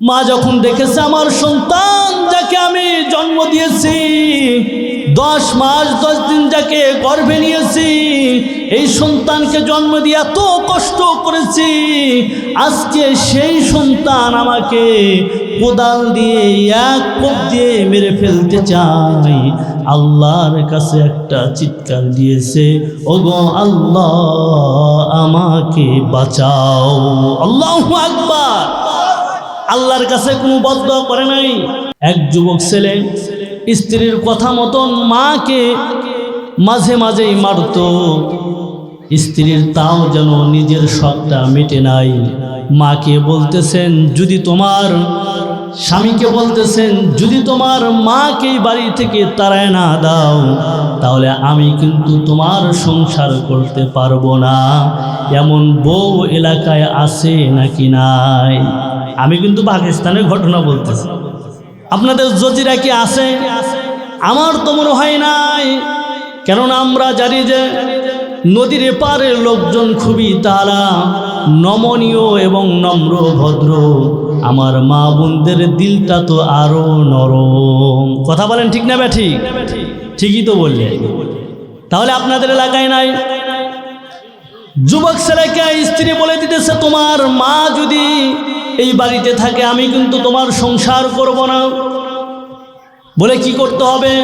মা যখন দেখেছে আমার সন্তান যাকে আমি জন্ম দিয়েছি 10 মাস 10 দিন যাকে গর্ভে নিয়েছি, এই সন্তানকে জন্ম দিয়ে এত কষ্ট করেছি, আজকে সেই সন্তান আমাকে কোদাল দিয়ে এক কোপ দিয়ে মেরে ফেলতে চাই। আল্লাহর কাছে একটা চিৎকার দিয়েছে, ওগো আল্লাহ আমাকে বাঁচাও। আল্লাহু আকবার। আল্লাহর কাছে কোনো বদদোয়া করে নাই। এক যুবক ছেলে স্ত্রীর কথা মতন মাকে মাঝে মাঝেই মারত, স্ত্রীর তাও যেন নিজের শখটা মেটে নাই। মাকে বলতেছেন যদি তোমার স্বামীকে বলতেছেন যদি তোমার মাকে বাড়ি থেকে তাড়ায় না দাও তাহলে আমি কিন্তু তোমার সংসার করতে পারবো না। এমন বউ এলাকায় আছে নাকি নাই? আমি কিন্তু পাকিস্তানের ঘটনা বলতেছি, আপনাদের জজিরা কি আছে? আমার তো মনে হয় নাই, কেননা আমরা জানি যে নদীর এপারের লোকজন খুবই তারা নমনীয় এবং নম্র ভদ্র। আমার মা বোনদের দিলটা তো আরো নরম। কথা বলেন ঠিক না ব্যাঠি? ঠিকই তো বললে। তাহলে আপনাদের এলাকায় নাই? যুবক ছেলেকে স্ত্রী বলে দিতেছে তোমার মা যদি এই বাড়িতে থাকে আমি কিন্তু তোমার সংসার করব না। বলে কি করতে হবে?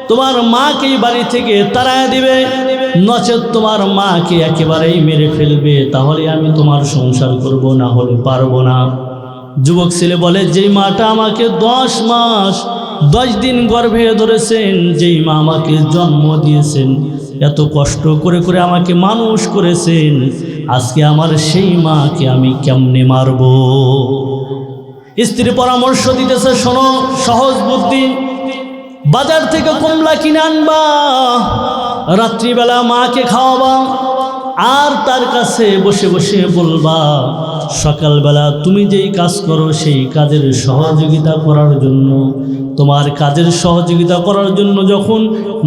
তোমার মাকে এই বাড়ি থেকে তাড়ায় দিবে, নচেত তোমার মাকে একেবারেই মেরে ফেলবে, তাহলে আমি তোমার সংসার করব, না হলে পারবো না। যুবক ছেলে বলে যেই মাটা আমাকে 10 মাস 10 দিন গর্ভে ধরেছেন, যেই মা আমাকে জন্ম দিয়েছেন, এত কষ্ট করে করে আমাকে মানুষ করেছেন, আজকে আমার সেই মাকে আমি কেমনে মারব? স্ত্রী পরামর্শ দিতেছে শোনো, সহজ বুদ্ধি, বাজার থেকে কমলা কিনে আনবা, রাত্রিবেলা মাকে খাওয়াবা, আর তার কাছে বসে বসে বলবা সকালবেলা তুমি যেই কাজ করো সেই কাজের সহযোগিতা করার জন্য, তোমার কাজের সহযোগিতা করার জন্য যখন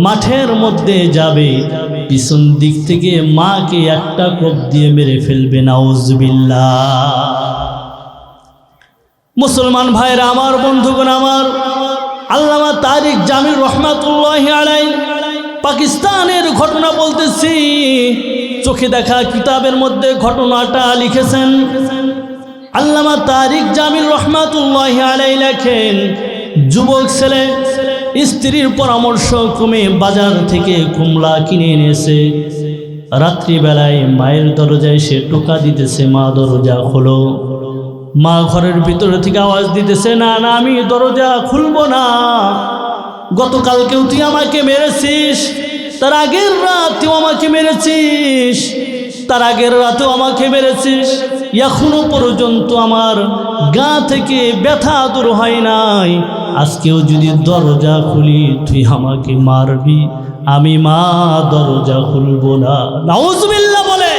মাঠের মধ্যে যাবে পিছন দিক থেকে মাকে একটা কোপ দিয়ে মেরে ফেলবে। নাউজুবিল্লাহ। মুসলমান ভাইরা আমার, বন্ধুগণ আমার, আল্লামা তারিক জামিল রহমাতুল্লাহি আলাইহি পাকিস্তানের ঘটনা বলতেছি, চোখে দেখা কিতাবের মধ্যে ঘটনাটা লিখেছেন। আল্লামা তারিক জামিল রহমাতুল্লাহি আলাইহি লেখেন, যুবক ছেলে স্ত্রীর পরামর্শ ক্রমে বাজার থেকে কমলা কিনে এনেছে। রাত্রিবেলায় মায়ের দরজায় সে টোকা দিতেছে, মা দরজা খোলো। মা ঘরের ভিতরে থেকে আওয়াজ দিতেছে, না না আমি দরজা খুলবো না, গতকালকেও তুই আমাকে মেরেছিস, তার আগের রাতেও আমাকে মেরেছিস, তার আগের রাতেও আমাকে মেরেছিস, এখনো পর্যন্ত আমার গা থেকে ব্যথা দূর হয় নাই, আজকেও যদি দরজা খুলি তুই আমাকে মারবি, আমি মা দরজা খুলবো না। নাউজুবিল্লাহ বলে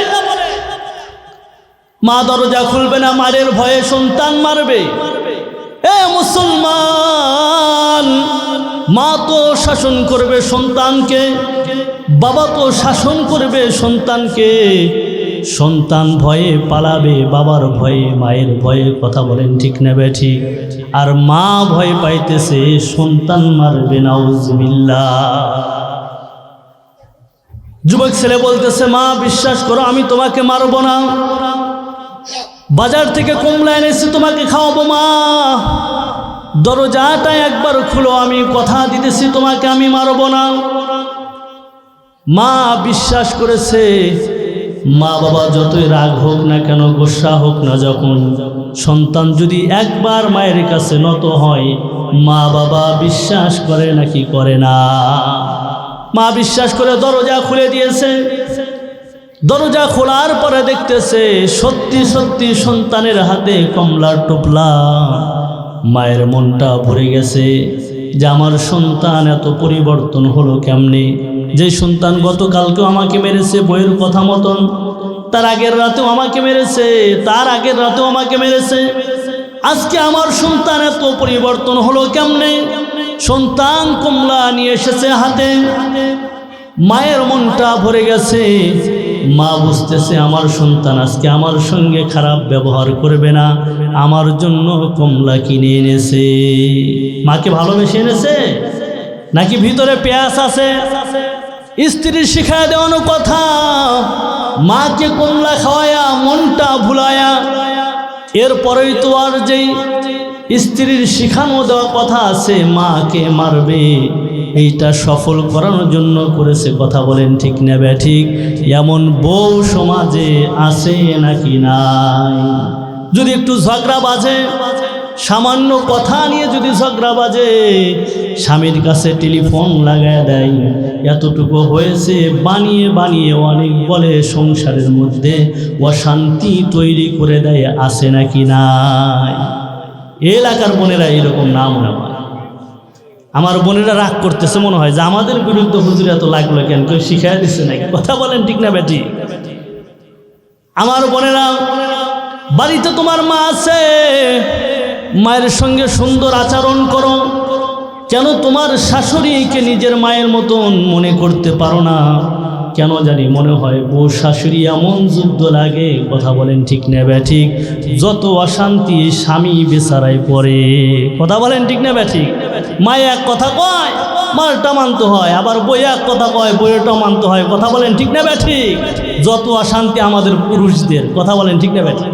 মা দরজা খুলবে না, মারের ভয়ে সন্তান মারবে। এ মুসলমান, মা তো শাসন করবে সন্তানকে, বাবা তো শাসন করবে সন্তানকে, সন্তান ভয়ে পালাবে বাবার ভয়ে, মায়ের ভয়ে। কথা বলেন ঠিক না বেঠি? আর মা ভয় পাইতেছে সন্তান মারবে। নাউজুবিল্লাহ। যুবক ছেলে বলতেছে মা বিশ্বাস করো আমি তোমাকে মারবো না, বাজার থেকে কমলা এনেছি তোমাকে খাওয়াবো, মা দরজাটা একবার খুলো, আমি কথা দিতেছি তোমাকে আমি মারবো না। মা বিশ্বাস করেছে। মা বাবা যতই রাগ হোক না কেন, গোসা হোক না, যখন সন্তান যদি একবার মায়ের কাছে নত হয়, মা বাবা বিশ্বাস করে নাকি করে না? মা বিশ্বাস করে দরজা খুলে দিয়েছে। দরজা খোলার পরে দেখতেছে সত্যি সত্যি সন্তানের হাতে কমলার টোপলা। মায়ের মনটা ভরে গেছে যে আমার সন্তান এত পরিবর্তন হলো কেমনে? যে সন্তান গতকালকেও আমাকে মেরেছে বইয়ের কথা মতন, তার আগের রাতেও আমাকে মেরেছে, তার আগের রাতেও আমাকে মেরেছে, আজকে আমার সন্তান এত পরিবর্তন হলো কেমনে? সন্তান কমলা নিয়ে এসেছে হাতে, মায়ের মনটা ভরে গেছে। মা বুঝতেছে আমার সন্তান আজকে আমার সঙ্গে খারাপ ব্যবহার করবে না, আমার জন্য কমলা কিনে এনেছে। মাকে ভালোবেসে এনেছে নাকি ভিতরে পেঁয়াজ আছে? স্ত্রীর শিখায় দেওয়ানো কথা, মাকে কমলা খাওয়ায়া মনটা ভুলায়া, এরপরেই তো আর যেই স্ত্রীর শিখানো দেওয়া কথা আছে মাকে মারবে, এইটা সফল করানোর জন্য করেছে। কথা বলেন ঠিক না ঠিক? এমন বউ সমাজে আছে নাকি নাই? যদি একটু ঝগড়া বাজে, সামান্য কথা নিয়ে যদি ঝগড়া বাজে, স্বামীর কাছে টেলিফোন লাগায় দেয়, এতটুকু হয়েছে বানিয়ে বানিয়ে অনেক বলে সংসারের মধ্যে অশান্তি তৈরি করে দেয়, আছে নাকি নাই? এলাকার বোনেরা এরকম না মনে হয়। আমার বোনেরা রাগ করতেছে মনে হয় যে আমাদের বিরুদ্ধে হুজুর এত লাগলো কেন, কেউ শিখাই দিচ্ছে নাকি? কথা বলেন ঠিক না বেটি? আমার বোনেরা, বাড়িতে তোমার মা আছে, মায়ের সঙ্গে সুন্দর আচরণ করো। কেন তোমার শাশুড়িকে নিজের মায়ের মতন মনে করতে পারো না? কেন জানি মনে হয় বউ শাশুড়ি এমন যুদ্ধ লাগে। কথা বলেন ঠিক না ব্যাঠিক? যত অশান্তি স্বামী বেচারায় পড়ে। কথা বলেন ঠিক না ব্যাঠিক? মায়ে এক কথা কয়, মারটা মানতে হয়, আবার বই এক কথা কয়, বইয়েরটা মানতে হয়। কথা বলেন ঠিক না ব্যাঠিক? যত অশান্তি আমাদের পুরুষদের। কথা বলেন ঠিক না ব্যাঠিক?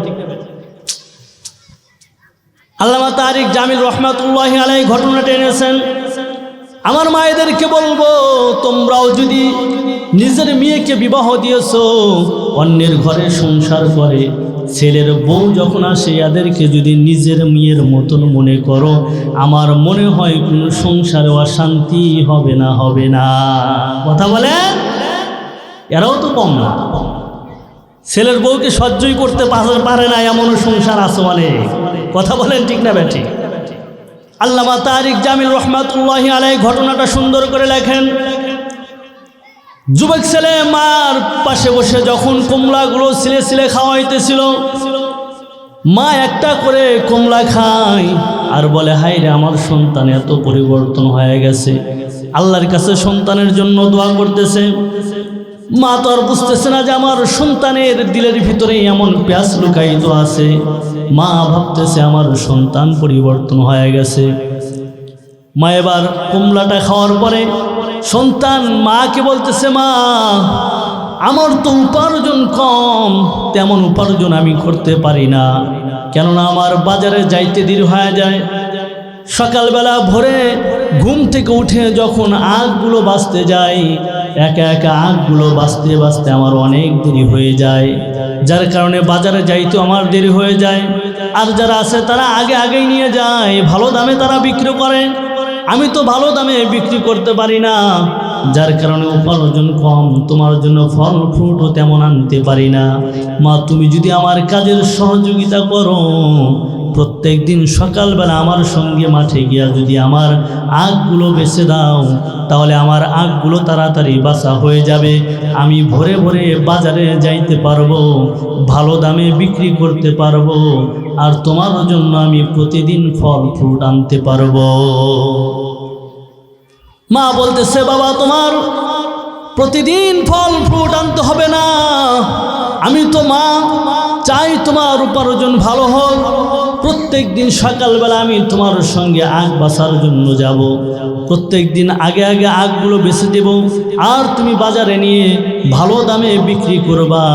আল্লামা তারিক জামিল রহমাতুল্লাহি আলাইহি ঘটনাটা এনেছেন। আমার মায়েদেরকে বলবো, তোমরাও যদি নিজের মেয়েকে বিবাহ দিয়েছো, অন্যের ঘরে সংসার করে ছেলের বউ যখন আসে, এদেরকে যদি নিজের মেয়ের মতন মনে করো, আমার মনে হয় কোনো সংসারে অশান্তি হবে না, হবে না। কথা বলে এরাও তো কম না। ছেলের বউকে সহ্যই করতে পারে না এমন সংসার আছে অনেক। কথা বলেন ঠিক না বেটি? আল্লামা তারিক জামিল রহমাতুল্লাহি আলাইহি ঘটনাটা সুন্দর করে লেখেন। যুবক ছেলে মার পাশে বসে যখন কমলাগুলো ছিলে ছিলে খাওয়াইতেছিল, মা একটা করে কমলা খায় আর বলে, হাই রে, আমার সন্তান এত পরিবর্তন হয়ে গেছে। আল্লাহর কাছে সন্তানের জন্য দোয়া করতেছে। মা তো আর বুঝতেছে না যে আমার সন্তানের দিলের ভিতরে এমন প্যাঁচ লুকায়িত আছে। মা ভাবতেছে আমার সন্তান পরিবর্তন হয়ে গেছে। মা এবার কমলাটা খাওয়ার পরে সন্তান মাকে বলতেছে, মা, আমার তো উপার্জন কম, তেমন উপার্জন আমি করতে পারি না, কেননা আমার বাজারে যাইতে দেরি হয়ে যায়। সকালবেলা ভোরে ঘুম থেকে উঠে যখন আগগুলো বাজতে যায়, একা একা আগগুলো বাজতে বাজতে আমার অনেক দেরি হয়ে যায়, যার কারণে বাজারে যাইতে আমার দেরি হয়ে যায়। আর যারা আছে তারা আগে আগেই নিয়ে যায়, ভালো দামে তারা বিক্রি করে। আমি তো ভালো দামে বিক্রি করতে পারি না, যার কারণে উপার্জন কম, তোমার জন্য ফল ফ্রুটও তেমন আনতে পারি না। মা, তুমি যদি আমার কাজের সহযোগিতা করো, প্রত্যেক দিন সকালবেলা আমার সঙ্গে মাঠে গিয়া যদি আমার আগগুলো বেচে দাও, তাহলে আমার আগগুলো তাড়াতাড়ি বাছা হয়ে যাবে। আমি ভোরে ভোরে বাজারে যাইতে পারবো, ভালো দামে বিক্রি করতে পারবো, আর তোমার জন্য আমি প্রতিদিন ফল ফ্রুট আনতে পারবো। মা বলতেছে, বাবা, তোমার প্রতিদিন ফল ফ্রুট আনতে হবে না। আমি তো মা চাই তোমার উপার্জন ভালো হোক। প্রত্যেক দিন সকালবেলা আমি তোমার সঙ্গে আগ বাছার জন্য যাব, প্রত্যেক দিন আগে আগে আগগুলো বেছে দেব, আর তুমি বাজারে নিয়ে ভালো দামে বিক্রি করবা।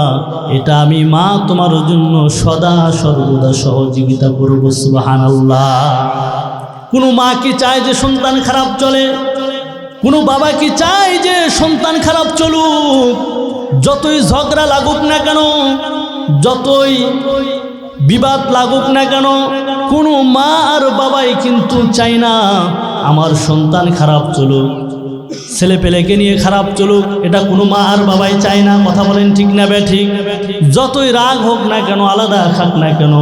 এটা আমি মা তোমার জন্য সদা সর্বদা সহযোগিতা করব। সুবহানাল্লাহ। কোনো মা কি চায় যে সন্তান খারাপ চলে? কোনো বাবা কি চায় যে সন্তান খারাপ চলুক? যতই ঝগড়া লাগুক না কেন, যতই বিবাদ লাগুক না কেন, কোনো মা আর বাবাই কিন্তু চায় না আমার সন্তান খারাপ চলুক, ছেলে পেলেকে নিয়ে খারাপ চলুক। এটা কোনো মা আর বাবাই চায় না। কথা বলেন ঠিক না ঠিক? যতই রাগ হোক না কেন, আলাদা খাক না কেন,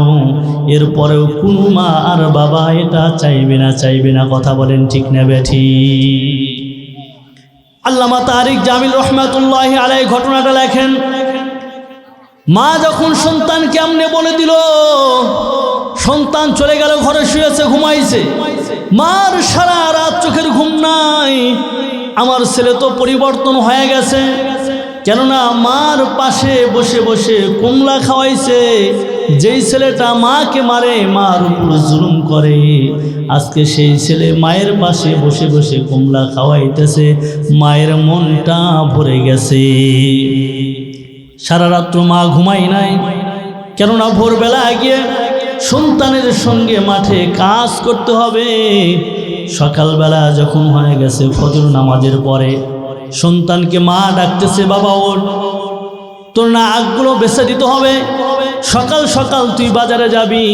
এরপরেও কোনো মা আর বাবা এটা চাইবে না, চাইবে না। কথা বলেন ঠিক না ঠিক? আল্লামা তারিক জামিল রহমাতুল্লাহি আলাইহি ঘটনাটা লেখেন। মা যখন সন্তান কেমনে বলে দিল, সন্তান চলে গেল, ঘরে শুয়েছে, ঘুমাইছে, মার সারা রাত চোখের ঘুম নাই। আমার ছেলে তো পরিবর্তন হয়ে গেছে, কেননা মার পাশে বসে বসে কমলা খাওয়াইছে। যেই ছেলেটা মাকে মারে, মার উপর জুলুম করে, আজকে সেই ছেলে মায়ের পাশে বসে বসে কমলা খাওয়াইতেছে। মায়ের মনটা ভরে গেছে। সারা রাত্র মা ঘুমাই নাই, কেননা ভোরবেলা গিয়ে সন্তানের সঙ্গে মাঠে কাজ করতে হবে। সকালবেলা যখন হয়ে গেছে ফজর নামাজের পরে সন্তানকে মা ডাকতেছে, বাবা ওঠ, তোর না আগগুলো বেছে দিতে হবে, সকাল সকাল তুই বাজারে যাবি,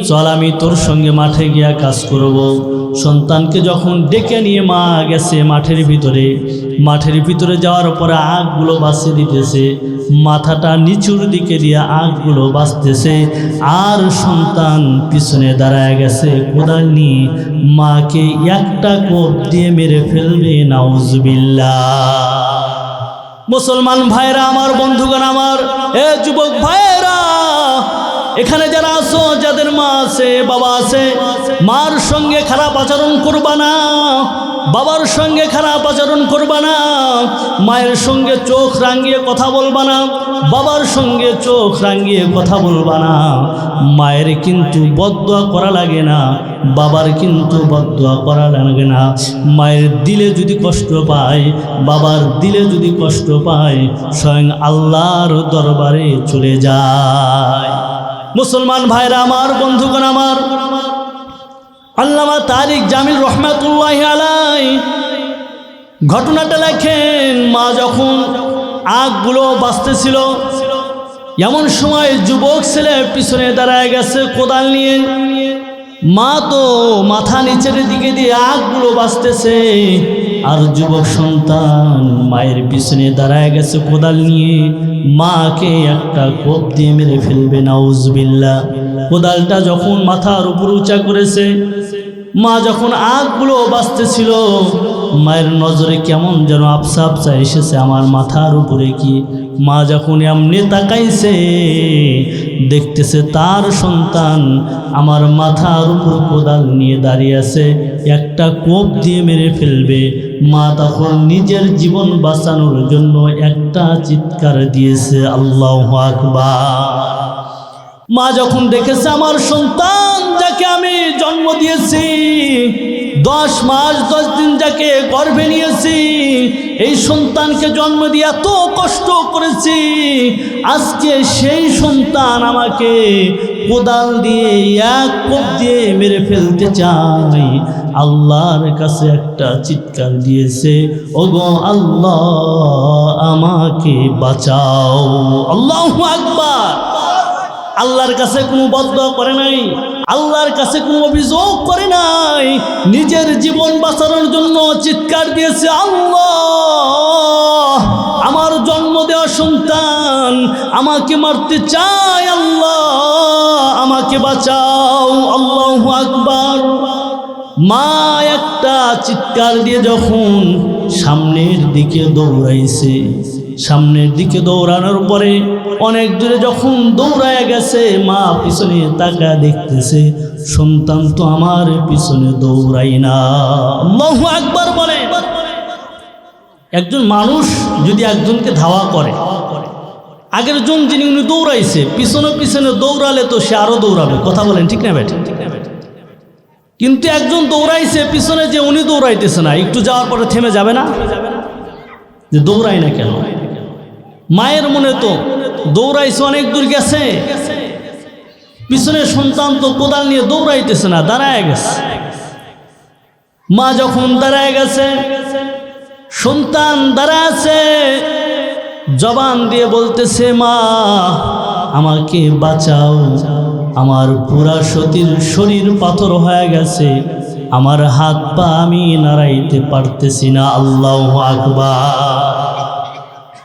চল আমি তোর সঙ্গে মাঠে গিয়া কাজ করব। সন্তানকে যখন ডেকে নিয়ে মা গেছে মাঠের ভিতরে যাওয়ার পরে আগগুলো বাছিয়ে দিতেছে, মাথাটা নিচুর দিকে দিয়ে আগগুলো বাছতেছে। আর সন্তান পিছনে দাঁড়ায় গেছে কোদাল নিয়ে, মাকে একটা কোপ দিয়ে মেরে ফেলবে, নাউজুবিল্লাহ। মুসলমান ভাইরা আমার, বন্ধুগণ আমার, এ যুবক ভাইরা, এখানে যারা আছো, যাদের মা আছে, বাবা আছে, মার সঙ্গে খারাপ আচরণ করবা না, বাবার সঙ্গে খারাপ আচরণ করবা না, মায়ের সঙ্গে চোখ রাঙিয়ে কথা বলবা না, বাবার সঙ্গে চোখ রাঙিয়ে কথা বলবা না। মায়ের কিন্তু বদদুয়া করা লাগে না, বাবার কিন্তু বদদুয়া করা লাগে না। মায়ের দিলে যদি কষ্ট পায়, বাবার দিলে যদি কষ্ট পায়, স্বয়ং আল্লাহর দরবারে চলে যায়। মুসলমান ভাইরা আমার, বন্ধুগণ আমার, আল্লামা তারিক জামিল রহমাতুল্লাহি আলাইহি ঘটনাটা লেখেন, মা যখন আগগুলো বাঁচতেছিল, এমন সময় যুবক ছেলে পিছনে দাঁড়ায় গেছে কোদাল নিয়ে। মা তো মাথা নিচের দিকে দিয়ে আগগুলো বাঁচতেছে, আর যুবক সন্তান মায়ের পিছনে দাঁড়ায় গেছে কোদাল নিয়ে, মাকে একটা কোপ দিয়ে মেরে ফেলবে, নাউজুবিল্লাহ। কোদালটা যখন মাথার উপর উঁচা করেছে, মা যখন আগগুলো বাঁচতেছিল, মায়ের নজরে কেমন যেন আবসা আবসা এসেছে আমার মাথার উপরে কি। মা যখন এমনি তাকাইছে, দেখতেছে তার সন্তান আমার মাথার উপর কোদাল নিয়ে দাঁড়িয়ে আছে, একটা কোপ দিয়ে মেরে ফেলবে। মা তখন নিজের জীবন বাঁচানোর জন্য একটা চিৎকার দিয়েছে, আল্লাহু আকবার। মা যখন দেখেছে আমার সন্তান যাকে আমি জন্ম দিয়েছি, 10 মাস 10 দিন যাকে গর্ভে নিয়েছি, এই সন্তানকে জন্ম দিয়ে এত কষ্ট করেছি, আজকে সেই সন্তান আমাকে কোদাল দিয়ে এক কোপ দিয়ে মেরে ফেলতে চাই। আল্লাহর কাছে একটা চিৎকার দিয়েছে, ওগো আল্লাহ আমাকে বাঁচাও। আল্লাহু আকবার। আল্লাহর কাছে কোনো বদদুয়া করে নাই, আল্লাহর কাছে কোনো অভিযোগ করে নাই, নিজের জীবন বাঁচানোর জন্য চিৎকার দিয়েছে, আল্লাহ আমার জন্ম দেওয়া সন্তান আমাকে মারতে চায়, আল্লাহ আমাকে বাঁচাও। আল্লাহু আকবার। মা একটা চিৎকার দিয়ে যখন সামনের দিকে দৌড়াইছে, সামনের দিকে দৌড়ানোর পরে অনেক দূরে যখন দৌড়ায় গেছে, মা পিছনে তাকা দেখতেছে, সন্তান তো আমার পিছনে দৌড়াই না। আল্লাহু আকবার বলে। একজন মানুষ যদি একজনকে ধাওয়া করে, আগের জন যিনি উনি দৌড়াইছে, পিছনে পিছনে দৌড়ালে তো সে আরো দৌড়াবে, কথা বলেন ঠিক না বেটা? কিন্তু একজন দৌড়াইছে পিছনে, যে উনি দৌড়াইতেছে না, একটু যাওয়ার পরে থেমে যাবে না, যে দৌড়াই না কেন? মায়ের মনে তো দৌড়াইছে, অনেক দূর গেছে, পিছনে সন্তান তো কোদাল নিয়ে দৌড়াইতেছে না, দাঁড়ায় গেছে। মা যখন দাঁড়ায় গেছে, সন্তান দাঁড়ায় আছে, জবান দিয়ে বলতেছে, মা আমাকে বাঁচাও, আমার পুরা শরীর পাথর হয়ে গেছে, আমার হাত পা আমি নাড়াইতে পারতেছি না। আল্লাহু আকবার।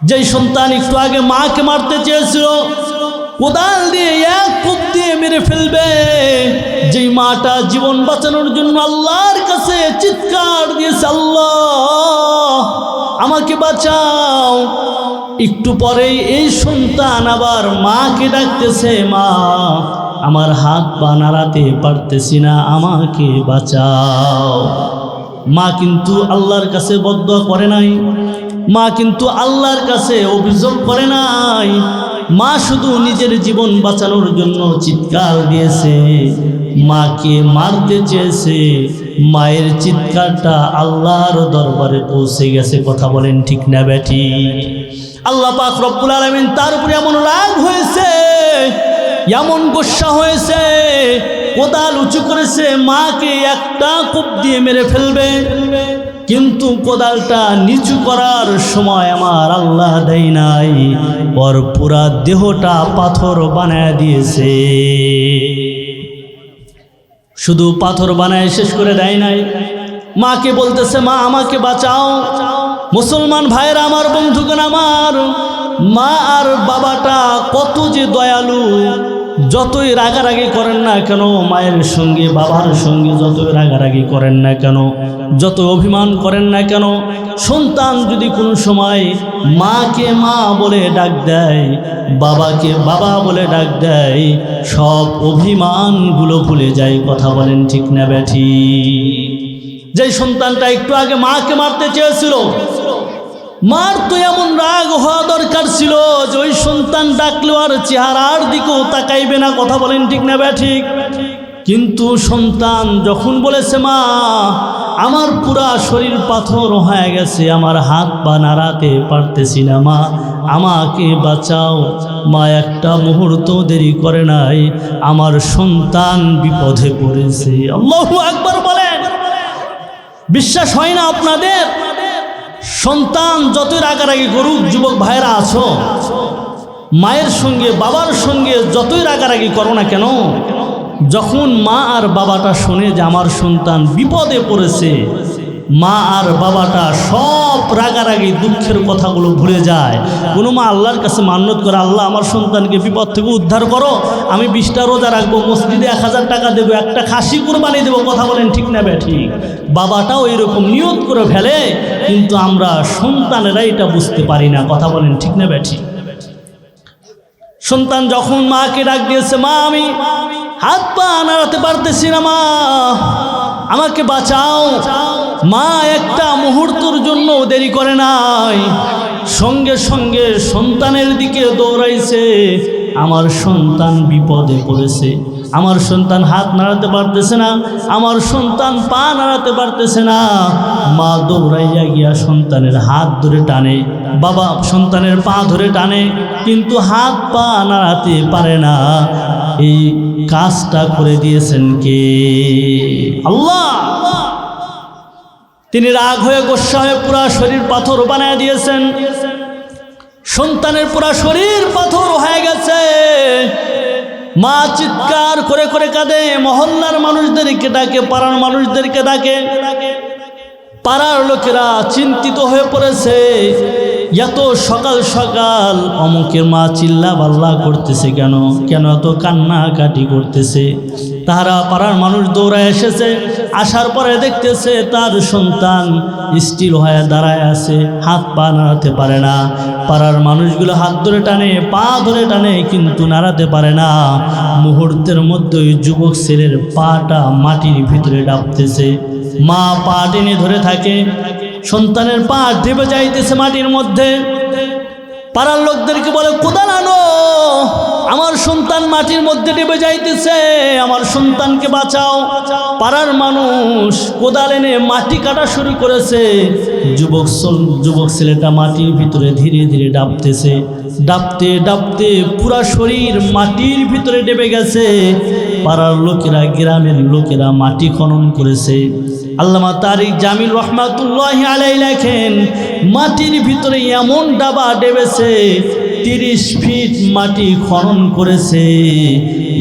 যেই সন্তান একটু আগে মাকে মারতে চেয়েছিল, কোদাল দিয়ে এক কোপ দিয়ে মেরে ফেলবে, যেই মাটা জীবন বাঁচানোর জন্য আল্লাহর কাছে চিৎকার দিয়েছে, আল্লাহ আমাকে বাঁচাও, একটু পরেই এই সন্তান আবার মাকে ডাকতেছে, মা আমার হাত পা নাড়াতে পারতেছি না, আমাকে বাঁচাও। মা কিন্তু আল্লাহর কাছে বদদুয়া করে নাই, মা কিন্তু আল্লাহর কাছে অভিযোগ করে নাই, মা শুধু নিজের জীবন বাঁচানোর জন্য চিৎকার দিয়েছে, মাকে মারতে চেয়েছে। মায়ের চিৎকারটা আল্লাহর দরবারে পৌঁছে গেছে। কথা বলেন ঠিক না বেটি? আল্লাহ পাক রব্বুল আলামিন তার উপরে এমন রাগ হয়েছে, এমন গোসা হয়েছে, কোদাল উঁচু করেছে, মাকে একটা কোপ দিয়ে মেরে ফেলবে, কিন্তু কোদালটা নিচু করার সময় আমার আল্লাহ দেয় নাই, ওর পুরা দেহটা পাথর বানায় দিয়েছে। শুধু পাথর বানায় শেষ করে দেয় নাই, মাকে বলতেছে, মা আমাকে বাঁচাও। মুসলমান ভাইরা আমার, বন্ধুগণ আমার, মা আর বাবাটা কত যে দয়ালু। যতই রাগারাগি করেন না কেন মায়ের সঙ্গে, বাবার সঙ্গে যতই রাগারাগি করেন না কেন, যত অভিমান করেন না কেন, সন্তান যদি কোনো সময় মাকে মা বলে ডাক দেয়, বাবাকে বাবা বলে ডাক দেয়, সব অভিমানগুলো ভুলে যায়। কথা বলেন ঠিক না বেঠি? যে সন্তানটা একটু আগে মাকে মারতে চেয়েছিল, মার তো এমন রাগ হওয়া দরকার ছিল যে ওই সন্তান ডাকলেও আর চেহারার দিকেও তাকাইবে না। কথা বলেন ঠিক না ঠিক? কিন্তু সন্তান যখন বলেছে, মা আমার পুরা শরীর পাথর হয়ে গেছে, আমার হাত পা নাড়াতে পারতেছি না, মা আমাকে বাঁচাও, মা একটা মুহূর্ত দেরি করে নাই, আমার সন্তান বিপদে পড়েছে। আল্লাহু আকবার বলেন। বিশ্বাস হয় না আপনাদের? সন্তান যতই রাগারাগি করুক, যুবক ভাইরা আছো, মায়ের সঙ্গে বাবার সঙ্গে যতই রাগারাগি করো না কেন, যখন মা আর বাবাটা শোনে যে আমার সন্তান বিপদে পড়েছে, মা আর বাবাটা সব রাগারাগি দুঃখের কথাগুলো ভুলে যায়। কোনো মা আল্লাহর কাছে মান্যত করে, আল্লাহ আমার সন্তানকে বিপদ থেকে উদ্ধার করো, আমি 20টা রোজা রাখবো, মসজিদে 1000 টাকা দেবো, একটা খাসি কুরবানি দেবো। কথা বলেন ঠিক না ঠিক? বাবাটাও এরকম নিয়ত করে ফেলে, কিন্তু আমরা সন্তানেরা এটা বুঝতে পারি না। কথা বলেন ঠিক না ঠিক? সন্তান যখন মাকে ডাক দিয়েছে, মা আমি হাত পা নাড়াতে পারতেছি না, মা আমাকে বাঁচাও, মা একটা মুহূর্তের জন্য দেরি করে নাই, সঙ্গে সঙ্গে সন্তানের দিকে দৌড়াইছে। আমার সন্তান বিপদে পড়েছে, আমার সন্তান হাত নাড়াতে পারতেছে না, আমার সন্তান পা নাড়াতে পারতেছে না। মা দৌড়াইয়া গিয়া সন্তানের হাত ধরে টানে, বাবা সন্তানের পা ধরে টানে, কিন্তু হাত পা নাড়াতে পারে না। এই কাজটা করে দিয়েছেন কে? আল্লাহ। তিনি রাগ হয়ে গোসা হয়ে পুরা শরীর পাথর বানায় দিয়েছেন। সন্তানের পুরা শরীর পাথর হয়ে গেছে। মা চিৎকার করে করে কাঁদে, মহল্লার মানুষদেরকে ডাকে, পাড়ার মানুষদেরকে ডাকে। পাড়ার লোকেরা চিন্তিত হয়ে পড়েছে, এত সকাল সকাল অমুকের মা চিল্লা পাল্লা করতেছে কেন, কেন এত কান্নাকাটি করতেছে। তারা পাড়ার মানুষ দৌড়ায় এসেছে, আসার পরে দেখতেছে তার সন্তান স্থির হয়ে দাঁড়ায় আছে, হাত পা নাড়াতে পারে না। পাড়ার মানুষগুলো হাত ধরে টানে, পা ধরে টানে, কিন্তু নাড়াতে পারে না। মুহূর্তের মধ্যে ওই যুবক ছেলের পাটা মাটির ভিতরে ডাবতেছে। মা পা টেনে ধরে থাকে, সন্তানের পা ডেবে যাইতেছে মাটির মধ্যে। পাড়ার লোকদেরকে বলে, কোদাল আনো, আমার সন্তান মাটির মধ্যে ডেবে যাইতেছে, আমার সন্তানকে বাঁচাও। পাড়ার মানুষ কোদাল এনে মাটি কাটা শুরু করেছে। যুবক ছেলেটা মাটির ভিতরে ধীরে ধীরে ডাবতেছে, ডাবতে ডাবতে পুরা শরীর মাটির ভিতরে ডেবে গেছে। পাড়ার লোকেরা, গ্রামের লোকেরা মাটি খনন করেছে। আল্লামা তারিক জামিল রহমাতুল্লাহি আলাইহি লেখেন, মাটির ভিতরে এমন ডাবা ডেবেছে, 30 ফিট মাটি খনন করেছে।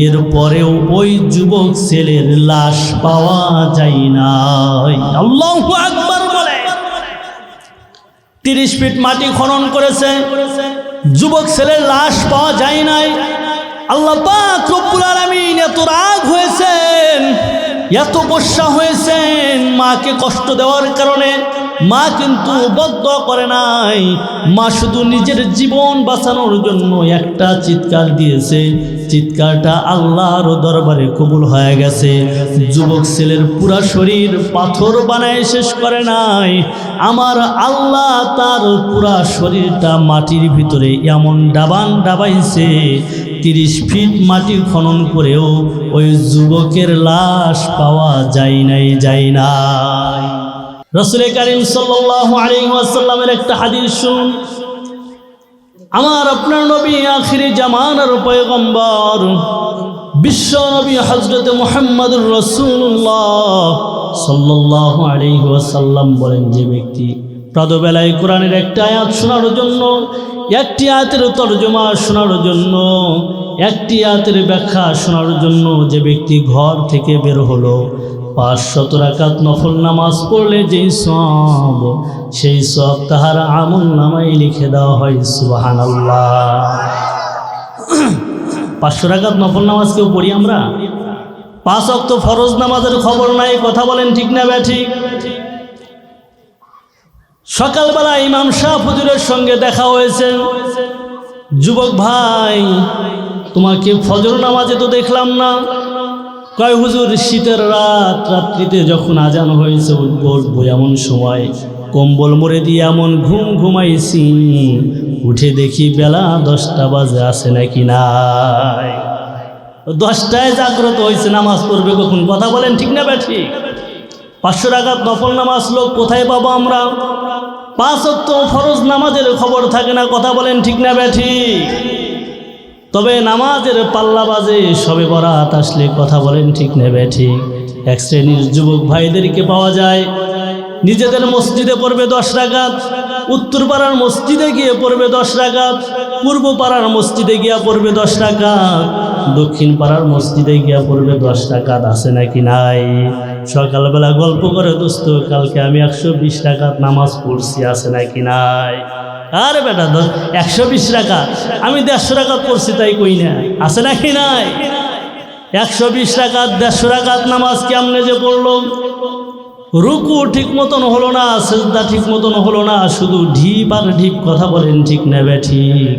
এরপরেও ওই যুবক ছেলের লাশ পাওয়া যায় না। আল্লাহু আকবার বলে। 30 ফিট মাটি খনন করেছে, যুবক ছেলের লাশ পাওয়া যায় নাই। আল্লাহ পাক রব্বুল আলামিন এত রাগ হয়েছেন, এত গোসা হয়েছেন মাকে কষ্ট দেওয়ার কারণে। মা কিন্তু বদদোয়া করে নাই, মা শুধু নিজের জীবন বাঁচানোর জন্য একটা চিৎকার দিয়েছে, চিৎকারটা আল্লাহর দরবারে কবুল হয়ে গেছে। যুবক ছেলের পুরা শরীর পাথর বানায় শেষ করে নাই, আমার আল্লাহ তার পুরা শরীরটা মাটির ভিতরে এমন ডাবাইছে 30 ফিট মাটি খনন করেও ওই যুবকের লাশ পাওয়া যায় নাই। রাসূল কারীম সাল্লাল্লাহু আলাইহি ওয়াসাল্লামের একটা হাদিস শুনুন। আমার আপনার নবী আখিরি জামানার পয়গম্বর বিশ্ব নবী হযরত মুহাম্মদুর রাসূলুল্লাহ সাল্লাল্লাহু আলাইহি ওয়াসাল্লাম বলেন, যে ব্যক্তি প্রাতঃবেলায় কোরআনের একটা আয়াত শোনার জন্য, একটি আয়াতের তরজমা শোনার জন্য, একটি আয়াতের ব্যাখ্যা শোনার জন্য যে ব্যক্তি ঘর থেকে বের হলো, 500 রাকাত নফল নামাজ পড়লে যেই সওয়াব, সেই সওয়াব তাহার আমল নামায় লিখে দেওয়া হয়। সুবহানাল্লাহ। 500 রাকাত নফল নামাজ কেউ পড়ি আমরা? 5 ওয়াক্ত ফরজ নামাজের খবর নাই, কথা বলেন ঠিক না ব্যাঠিক? সকালবেলা ইমাম শাহ হুজুরের সঙ্গে দেখা হয়েছে। যুবক ভাই, তোমাকে ফজর নামাজে তো দেখলাম না। কয় হুজুর, শীতের রাত্রিতে যখন আজান হয়েছে উঠবো এমন সময় কম্বল মুড়ে দিয়ে এমন ঘুমাইছি, উঠে দেখি বেলা 10টা বাজে, আছে নাকি নাই। 10টায় জাগ্রত হয়েছে, নামাজ পড়বে কখন? কথা বলেন ঠিক না ব্যাঠি? 500 রাকাত নফল নামাজ লোক কোথায় পাবো আমরা? 5 ওয়াক্ত ফরজ নামাজের খবর থাকে না, কথা বলেন ঠিক না ব্যাঠি? তবে নামাজের পাল্লা বাজে শবে বরাত আসলে, কথা বলেন ঠিক না ব্যাঠি? এক শ্রেণীর যুবক ভাইদেরকে পাওয়া যায় নিজেদের মসজিদে পড়বে 10 রাকাত, উত্তর পাড়ার মসজিদে গিয়ে পড়বে 10 রাকাত, পূর্ব পাড়ার মসজিদে গিয়া পড়বে 10 রাকাত, দক্ষিণ পাড়ার মসজিদে গিয়া পড়বে 10 রাকাত, আছে নাকি নাই? সকালবেলা গল্প করে, দোস্ত কালকে আমি 120 রাকাত নামাজ পড়ছি, আছে নাকি নাই? আরে বেটা 120 রাকাত, আমি 150 রাকাত পড়ছি তাই কই না, আছে নাকি নাই? 120 রাকাত 150 রাকাত নামাজ কেমনে যে পড়লো? রুকু ঠিক মতন হলো না, সিজদা ঠিক মতন হলো না, শুধু ঢিপ আর ঢিপ, কথা বলেন ঠিক না ব্যাঠিক?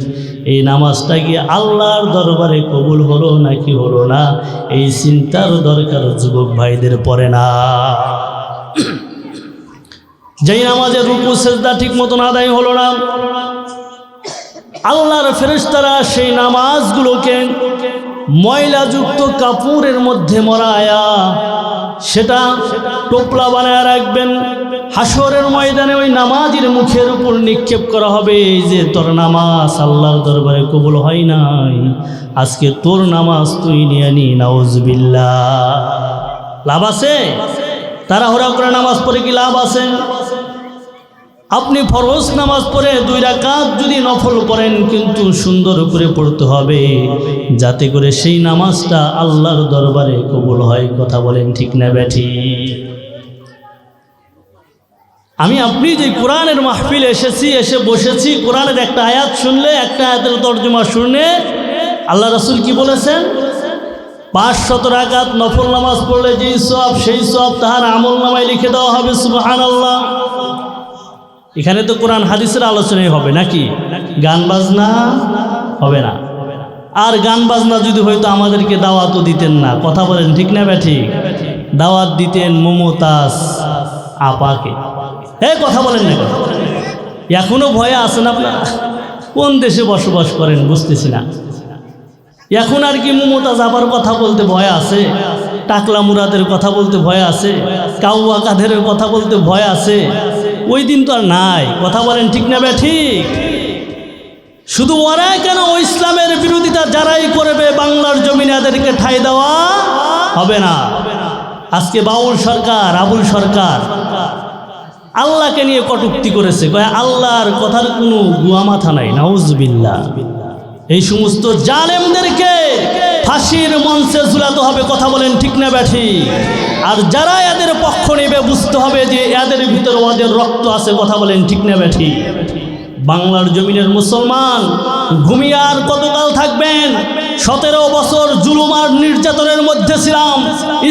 এই নামাজটা কি আল্লাহর দরবারে কবুল হলো নাকি হলো না, এই চিন্তার দরকার যুবক ভাইদের পড়ে না। যেই নামাজের রুকু সিজদা ঠিক মতন আদায় হলো না, আল্লাহর ফেরেশতারা সেই নামাজগুলোকে ময়লাযুক্ত কাপড়ের মধ্যে মরায়া সেটা টোপলা বানায় রাখবেন। হাসরের ময়দানে ওই নামাজের মুখের উপর নিক্ষেপ করা হবে, যে তোর নামাজ আল্লাহর দরবারে কবুল হয় নাই, আজকে তোর নামাজ তুই নিয়ে নি। নাউজুবিল্লাহ। লাভ আছে? তাড়াহুড়া করে নামাজ পড়ে কি লাভ আছে? আপনি ফরজ নামাজ পড়ে 2 রাকাত যদি নফল পড়েন, কিন্তু সুন্দর করে পড়তে হবে যাতে করে সেই নামাজটা আল্লাহর দরবারে কবুল হয়। কথা বলেন ঠিক না ব্যাঠি? আমি আপনি যে কোরআনের মাহফিলে এসে বসেছি, কোরআনের একটা আয়াত শুনলে, একটা আয়াতের তর্জমা শুনে আল্লাহ রাসূল কি বলেছেন? 500 রাকাত নফল নামাজ পড়লে যেই সওয়াব, সেই সওয়াব তাহার আমল নামায় লিখে দেওয়া হবে। সুবহানাল্লাহ। এখানে তো কোরআন হাদিসের আলোচনাই হবে নাকি? গান বাজনা হবে না। আর গান বাজনা যদি হয়তো আমাদেরকে দাওয়াতও দিতেন না, কথা বলেন ঠিক না ব্যাঠি? দাওয়াত দিতেন মমতাজ আপাকে। কথা বলেন না? এখনো ভয়ে আছেন আপনারা? কোন দেশে বসবাস করেন বুঝতেছি না। এখন আর কি মমতাজ আপার কথা বলতে ভয় আছে? টাকলা মুরাদের কথা বলতে ভয় আছে? কাউয়া কাদেরের কথা বলতে ভয় আছে? ওই দিন তো আর নাই। কথা বলেন ঠিক না ব্যাঠিক? শুধু ওরা কেন, ইসলামের বিরোধিতা যারাই করবে বাংলার জমিনে এদেরকে ঠাঁই দেওয়া হবে না। আজকে বাউল সরকার, আবুল সরকার আল্লাহকে নিয়ে কটূক্তি করেছে, আল্লাহর কথার কোনো গুয়া মাথা নাই। নাউজুবিল্লাহ। এই সমস্ত জালেমদেরকে ফাঁসির মঞ্চে ঝুলাতে হবে। কথা বলেন ঠিক না ব্যাঠি? আর যারা এদের পক্ষ নেবে বুঝতে হবে যে এদের ভিতরে ওদের রক্ত আছে। কথা বলেন ঠিক না ব্যাঠি? বাংলার জমিনের মুসলমান ঘুমিয়ে আর কতকাল থাকবেন? 17 বছর জুলুম আর নির্যাতনের মধ্যে ছিলাম,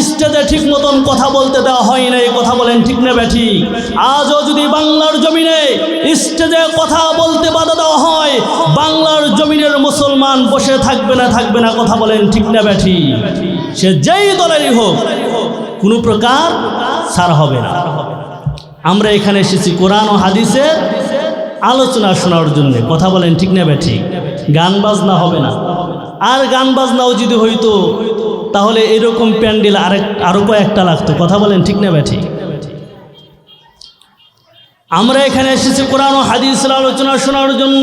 স্টেজে ঠিক মতন কথা বলতে দেওয়া হয় না, এই কথা বলেন ঠিক না ব্যাঠিক? আজও যদি বাংলার জমিনে স্টেজে কথা বলতে বাধা দেওয়া হয়, বাংলার জমিনের মুসলমান বসে থাকবে না, কথা বলেন ঠিক না ব্যাঠিক? সে যেই দলেরই হোক কোনো প্রকার ছাড় হবে না। আমরা এখানে এসেছি কোরআন ও হাদিসের আলোচনা শোনার জন্য, কথা বলেন ঠিক না ব্যাঠিক? গান বাজনা হবে না। আর গান বাজনাও যদি হইতো তাহলে এরকম প্যান্ডেল আরো কয়েকটা লাগতো, কথা বলেন ঠিক না ব্যাঠিক? আমরা এখানে এসেছি কোরআন ও হাদিসের আলোচনা শোনার জন্য।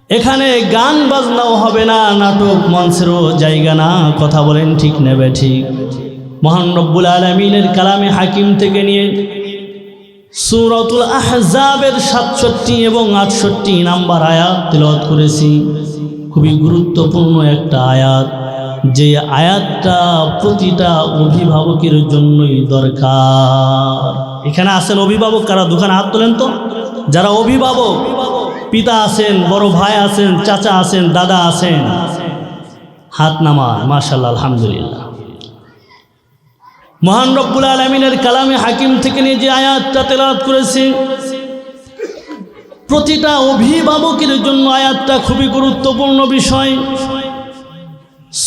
এখানে গান বাজনাও হবে না, নাটক মঞ্চেরও জায়গা না, কথা বলেন ঠিক না ব্যাঠিক? মহান রব্বুল আলামিনের কালামে হাকিম থেকে নিয়ে সূরাতুল আহজাবের 67 এবং 68 নাম্বার আয়াত তেলাওয়াত করেছি। খুবই গুরুত্বপূর্ণ একটা আয়াত, যে আয়াতটা প্রতিটা অভিভাবকের জন্যই দরকার। এখানে আছেন অভিভাবক কারা? দোকানে হাত তোলেন তো। যারা অভিভাবক, পিতা আছেন, বড় ভাই আছেন, চাচা আছেন, দাদা আছেন, হাত নামান। মাশাআল্লাহ, আলহামদুলিল্লাহ। মহান রব্বুল আলামিনের কালামে হাকিম থেকে নিয়ে যে আয়াতটা তেলাওয়াত করেছি, প্রতিটা অভিভাবকের জন্য আয়াতটা খুবই গুরুত্বপূর্ণ বিষয়।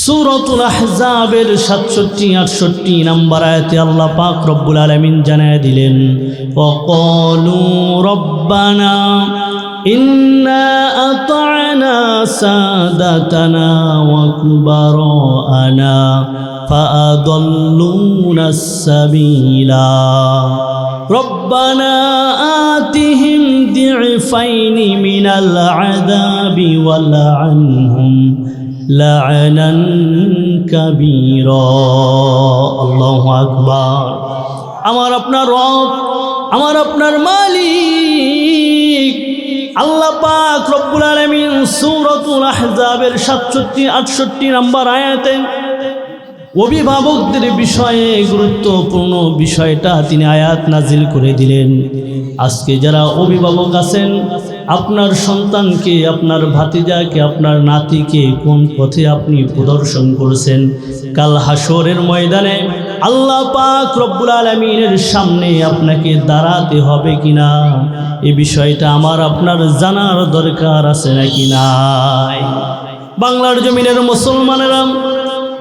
সূরাতুল আহজাবের 67-68 নাম্বার আয়াতে আল্লাহ পাক রব্বুল আলামিন জানায় দিলেন, ওয়াকালু রব্বানা ইন্না আতা'না সাদাতানা ওয়া কুবারানা فأضلونا السبيلا ربنا آتهم ضعفين من العذاب ولعنهم لعنا كبيرا الله أكبر আমার আপনার রব, আমার আপনার মালিক আল্লাহ পাক রব্বুল আলামিন সূরাতুল আহজাবের 67-68 নাম্বার আয়াতে অভিভাবকদের বিষয়ে গুরুত্বপূর্ণ বিষয়টা তিনি আয়াত নাজিল করে দিলেন। আজকে যারা অভিভাবক আছেন, আপনার সন্তানকে, আপনার ভাতিজাকে, আপনার নাতিকে কোন পথে আপনি প্রদর্শন করেছেন, কাল হাসরের ময়দানে আল্লাহ পাক রব্বুল আলামিনের সামনে আপনাকে দাঁড়াতে হবে কিনা, এই বিষয়টা আমার আপনার জানার দরকার আছে নাকি নাই? বাংলার জমিনের মুসলমানেরা,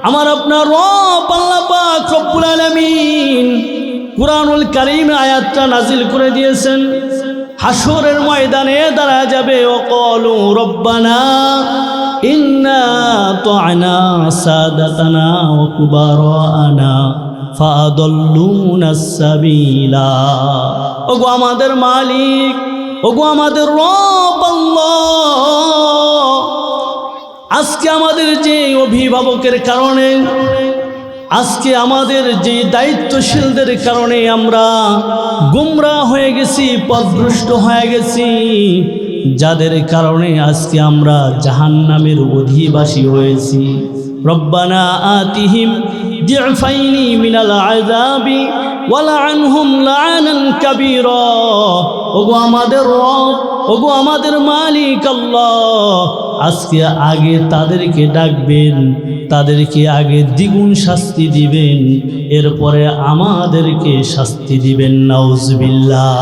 আমার আপনার রব আল্লাহ পাক রব্বুল আলামিন কুরআনুল কারীমে আয়াতটা নাজিল করে দিয়েছেন। হাসরের ময়দানে দাঁড়া যাবে, ওয়াকালু রব্বানা ইন্না আতা'না সাদাতানা ওয়া কুবারানা ফাআদাল্লুনাস সাবিলা। ওগো আমাদের মালিক, ওগো আমাদের রব আল্লাহ, আজকে আমাদের যে অভিভাবকের কারণে, আজকে আমাদের যে দায়িত্বশীলদের কারণে আমরা গুমরাহ হয়ে গেছি, পথভ্রষ্ট হয়ে গেছি, যাদের কারণে আজকে আমরা জাহান্নামের অধিবাসী হয়েছি। রব্বানা আতিহিম দি'ফাইনি মিনাল আযাবি ওয়ালআনহুম লা'নান কাবীরা। ওগো আমাদের রব, ওগো আমাদের মালিক আল্লাহ, আজকে আগে তাদেরকে ডাকবেন, তাদেরকে আগে দ্বিগুণ শাস্তি দিবেন, এরপরে আমাদেরকে শাস্তি দিবেন। নাউজুবিল্লাহ।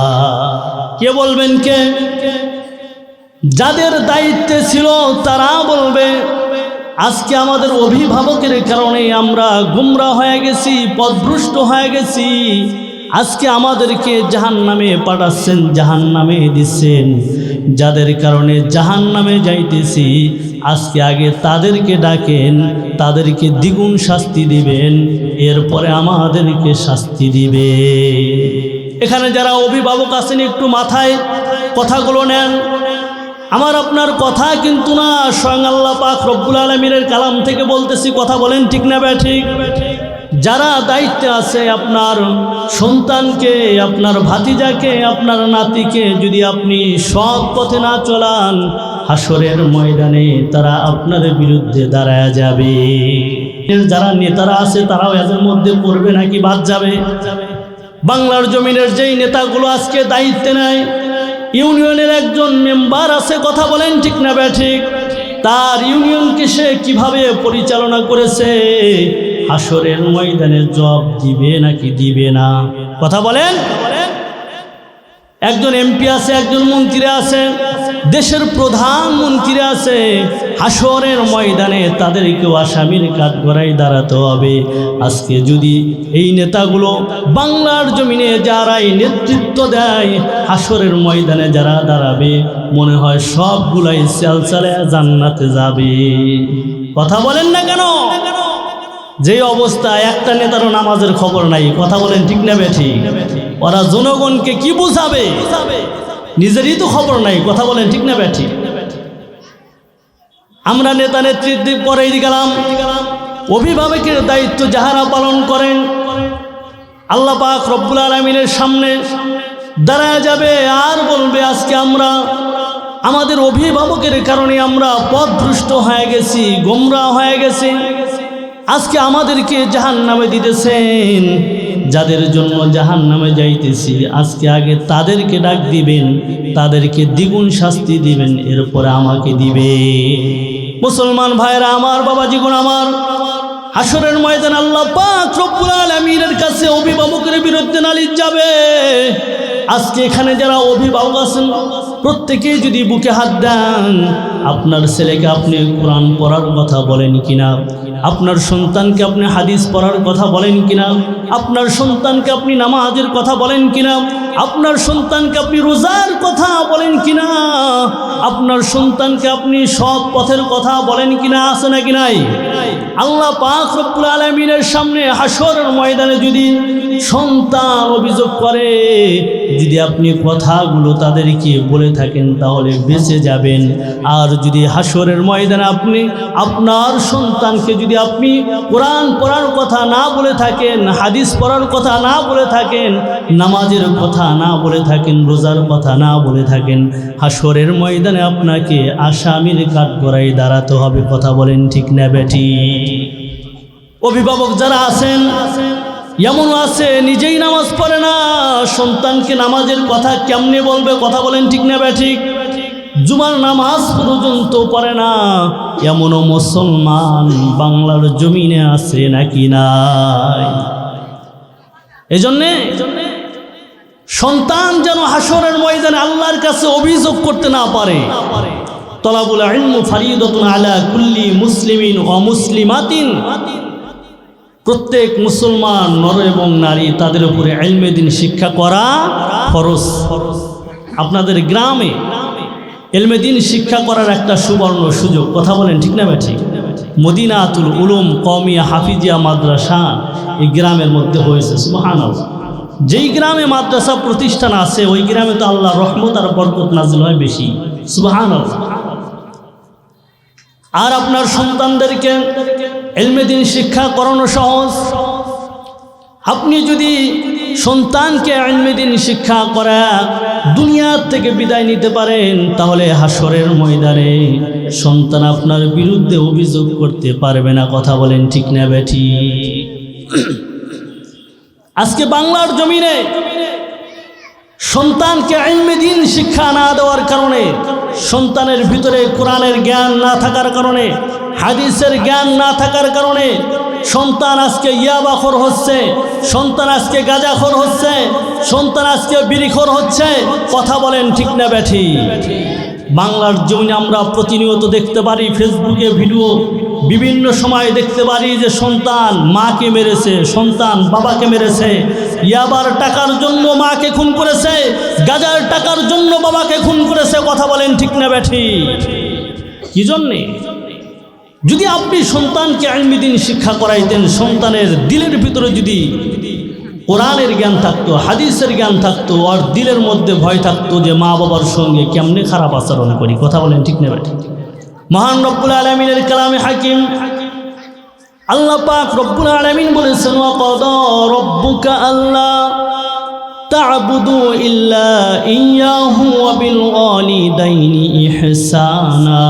কে বলবেন? কে? যাদের দায়িত্বে ছিল তারা বলবে, আজকে আমাদের অভিভাবকের কারণে আমরা গুমরাহ হয়ে গেছি, পথভ্রষ্ট হয়ে গেছি, আজকে আমাদেরকে জাহান্নামে পাঠাচ্ছেন, জাহান্নামে দিচ্ছেন, যাদের কারণে জাহান্নামে যাইতেছি, আজকে আগে তাদেরকে ডাকেন, তাদেরকে দ্বিগুণ শাস্তি দিবেন, এরপরে আমাদেরকে শাস্তি দিবে। এখানে যারা অভিভাবক আছেন একটু মাথায় কথাগুলো নেন। আমার আপনার কথা কিন্তু না, স্বয়ং আল্লাহ পাক রব্বুল আলামিনের কালাম থেকে বলতেছি, কথা বলেন ঠিক না ঠিক? যারা দায়িত্বে আছে, আপনার সন্তানকে, আপনার ভাতিজাকে, আপনার নাতিকে যদি আপনি সৎ পথে না চলান, হাসরের ময়দানে তারা আপনার বিরুদ্ধে দাঁড়ায় যাবে। যারা নেতারা আছে তারাও এদের মধ্যে পড়বে নাকি বাদ যাবে? বাংলার জমিনের যেই নেতাগুলো আজকে দায়িত্বে নেয়, ইউনিয়নের একজন মেম্বার আছে, কথা বলেন ঠিক না ব্যাঠিক? তার ইউনিয়নকে সে কিভাবে পরিচালনা করেছে, হাসরের ময়দানে জবাব দিবে নাকি দিবে না? কথা বলেন। একজন এমপি আছে, একজন মন্ত্রী আছে, দেশের প্রধানমন্ত্রী আছে, হাসরের ময়দানে তাদেরকেও আসামির কাঠগড়ায় দাঁড়াতে হবে। আজকে যদি এই নেতাগুলো বাংলার জমিনে যারাই নেতৃত্ব দেয়, হাসরের ময়দানে যারা দাঁড়াবে, মনে হয় সবগুলাই চালচালে জান্নাতে যাবে। কথা বলেন না কেন? যে অবস্থা, একটা নেতারও নামাজের খবর নাই। কথা বলেন ঠিক না বেঠিক? ওরা জনগণকে কি বুঝাবে? নিজেরই তো খবর নাই। কথা বলেন ঠিক না বেঠিক? আমরা নেতা নেতৃত্ব পরে গেলাম, অভিভাবকের দায়িত্ব যাহারা পালন করেন, আল্লাহ পাক রব্বুল আলামিনের সামনে দাঁড়ায় যাবে আর বলবে, আজকে আমরা আমাদের অভিভাবকের কারণে আমরা পথভ্রষ্ট হয়ে গেছি, গোমরা হয়ে গেছি। আজকে আমাদেরকে জাহান্নামে দিতেছেন, যাদের জন্য জাহান্নামে যাইতেছি, আজকে আগে তাদেরকে ডাক দিবেন, তাদেরকে দ্বিগুণ শাস্তি দিবেন, এরপরে আমাকে দিবে। মুসলমান ভাইরা আমার, বাবাজিগণ আমার, হাসরের ময়দান আল্লাহ পাক রব্বুল আলামিনের কাছে অভিভাবকের বিরুদ্ধে নালিশ যাবে। আজকে এখানে যারা অভিভাবক আছেন, প্রত্যেকেই যদি বুকে হাত দেন, আপনার ছেলেকে আপনি কোরআন পড়ার কথা বলেন কিনা, আপনার সন্তানকে আপনি হাদিস পড়ার কথা বলেন কিনা, আপনার সন্তানকে আপনি নামাজের কথা বলেন কিনা, আপনার সন্তানকে আপনি রোজার কথা বলেন কিনা, আপনার সন্তানকে আপনি সৎ পথের কথা বলেন কিনা, আছে নাকি নাই? আল্লাহ পাক রব্বুল আলামিনের সামনে হাসরের ময়দানে যদি সন্তান অভিযোগ করে, যদি আপনি কথাগুলো তাদেরকে বলে থাকেন, তাহলে বেঁচে যাবেন। আর যদি হাসরের ময়দানে আপনি আপনার সন্তানকে যদি আপনি কোরআন পড়ার কথা না বলে থাকেন, হাদিস পড়ার কথা না বলে থাকেন, নামাজের কথা না বলে থাকেন, রোজার কথা না বলে থাকেন, হাসরের ময়দানে আপনাকে আসামির কাঠগড়ায় দাঁড়াতে হবে। কথা বলেন ঠিক না বেটি? অভিভাবক যারা আছেন, এমন আছে নিজেই নামাজ পড়ে না, সন্তানকে নামাজের কথা কেমনে বলবে? কথা বলেন ঠিক না বেঠিক? জুমার নামাজ পর্যন্ত পড়ে না, এমনও মুসলমান বাংলার জমিনে আছে নাকি নাই? এজন্যে সন্তান যেন হাসরের ময়দানে আল্লাহর কাছে অভিযোগ করতে না পারে। তলাবুল ইলম ফারিদাতুন আলা কুল্লি মুসলিমিন ওয়া মুসলিমাতিন, প্রত্যেক মুসলমান নর এবং নারী তাদের উপরে ইলমে দ্বীন শিক্ষা করা ফরজ। আপনাদের গ্রামে ইলমে দ্বীন শিক্ষা করার একটা সুবর্ণ সুযোগ। কথা বলেন ঠিক না ঠিক? মদিনাতুল উলুম কওমিয়া হাফিজিয়া মাদ্রাসা এই গ্রামের মধ্যে হয়েছে। সুবহানাল্লাহ। যেই গ্রামে মাদ্রাসা প্রতিষ্ঠান আছে, ওই গ্রামে তো আল্লাহর রহমত আর বরকত নাজিল হয় বেশি। সুবহানাল্লাহ। আর আপনার সন্তানদেরকে ইলমে দ্বীন শিক্ষা করানো সহজ। আপনি যদি সন্তানকে ইলমে দ্বীন শিক্ষা করা দুনিয়ার থেকে বিদায় নিতে পারেন, তাহলে হাসরের ময়দানে সন্তান আপনার বিরুদ্ধে অভিযোগ করতে পারবে না। কথা বলেন ঠিক না বেঠি? আজকে বাংলার জমিনে সন্তানকে ইলমে দ্বীন শিক্ষা না দেওয়ার কারণে, সন্তানের ভিতরে কোরআনের জ্ঞান না থাকার কারণে, হাদিসের জ্ঞান না থাকার কারণে সন্তান আজকে ইয়াবাখোর হচ্ছে, সন্তান আজকে গাঁজাখোর হচ্ছে, সন্তান আজকে বিড়িখোর হচ্ছে। কথা বলেন ঠিক না বেঠি? বাংলার জমিনে আমরা প্রতিনিয়ত দেখতে পারি, ফেসবুকে ভিডিও বিভিন্ন সময় দেখতে পারি যে সন্তান মাকে মেরেছে, সন্তান বাবাকে মেরেছে, ইয়াবার টাকার জন্য মাকে খুন করেছে, গাঁজার টাকার জন্য বাবাকে খুন করেছে। কথা বলেন ঠিক না বেঠি? কি জন্যে? যদি আপনি সন্তানকে ইলমে দ্বীন শিক্ষা করাইতেন, সন্তানের দিলের ভিতরে যদি কোরআনের জ্ঞান থাকতো, হাদিসের জ্ঞান থাকতো, আর দিলের মধ্যে ভয় থাকতো যে মা বাবার সঙ্গে কেমনে খারাপ আচরণ করি। কথা বলেন ঠিক না বেঠি? মহান রব্বুল আলামিনের কালামে হাকিম আল্লাহ পাক রব্বুল আলামিন বলেছেন, ওয়া ক্বাদা রাব্বুকা আল্লা তা'বুদু ইল্লা ইয়্যাহু ওয়া বিল ওয়ালিদাইনি ইহসানা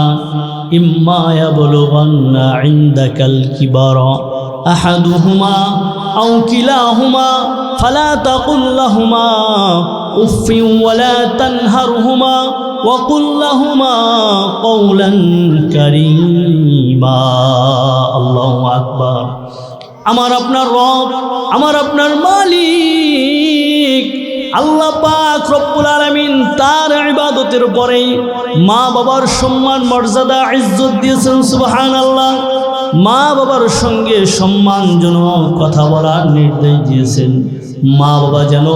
ইম্মা ইয়াবলুগান্না ইনদাকাল কিবারা আহাদুহুমা আও কিলাহুমা ফালা তাকুল লাহুমা উফি ওয়ালা তানহারহুমা ওয়া কুল লাহুমা কওলান কারীমা। আল্লাহু আকবার। আমার আপনার রব, আমার আপনার মালিক আল্লাহ পাক রব্বুল আলামিন তার ইবাদতের পরেই মা বাবার সম্মান মর্যাদা ইজ্জত দিয়েছেন। সুবহানাল্লাহ। মা বাবার সঙ্গে সম্মানজনক কথা বলার নির্দেশ দিয়েছেন। মা বাবা যেন